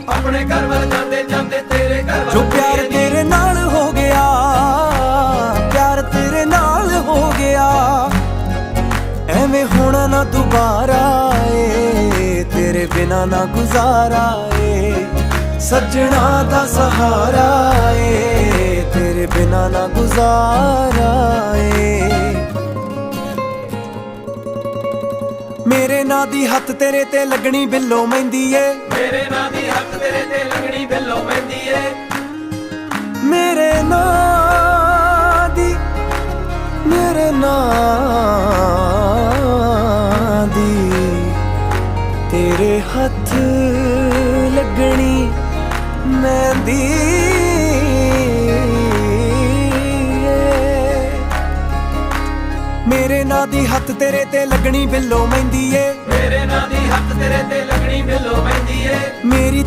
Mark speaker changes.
Speaker 1: ਆਪਣੇ ਘਰ ਵੱਲ ਜਾਂਦੇ ਜਾਂਦੇ ਤੇਰੇ ਘਰ ਵੱਲ
Speaker 2: ਜੋ ਪਿਆਰ ਤੇਰੇ ਨਾਲ ਹੋ ਗਿਆ, ਪਿਆਰ ਤੇਰੇ ਨਾਲ ਹੋ ਗਿਆ, ਐਵੇਂ ਹੋਣਾ ਨਾ ਦੁਬਾਰਾ ਏ, ਤੇਰੇ ਬਿਨਾ ਨਾ ਗੁਜ਼ਾਰਾ ਏ, ਸੱਜਣਾ ਦਾ ਸਹਾਰਾ ਏ, ਤੇਰੇ ਬਿਨਾ ਨਾ ਗੁਜ਼ਾਰਾ ਏ। ਮੇਰੇ ਨਾਂ ਦੀ ਹੱਥ ਤੇਰੇ ਤੇ ਲੱਗਣੀ ਬਿੱਲੋ ਮਹਿੰਦੀ ਏ,
Speaker 1: ਮੇਰੇ ਨਾਂ ਦੀ ਹੱਥ ਤੇਰੇ ਤੇ ਲੱਗਣੀ ਬਿੱਲੋ ਮਹਿੰਦੀ ਏ,
Speaker 2: ਮੇਰੇ ਨਾਂ ਦੀ, ਮੇਰੇ ਨਾਂ ਦੀ ਤੇਰੇ ਹੱਥ ਲੱਗਣੀ ਮਹਿੰਦੀ ਏ। ਮੇਰੇ ਨਾਂ ਦੀ ਹੱਥ ਤੇਰੇ ਤੇ ਲੱਗਣੀ ਬਿੱਲੋ ਮਹਿੰਦੀ ਏ,
Speaker 1: ਮੇਰੇ ਨਾਂ ਦੀ ਹੱਥ ਤੇਰੇ ਤੇ ਲੱਗਣੀ ਬਿੱਲੋ ਮਹਿੰਦੀ ਏ,
Speaker 2: ਮੇਰੀ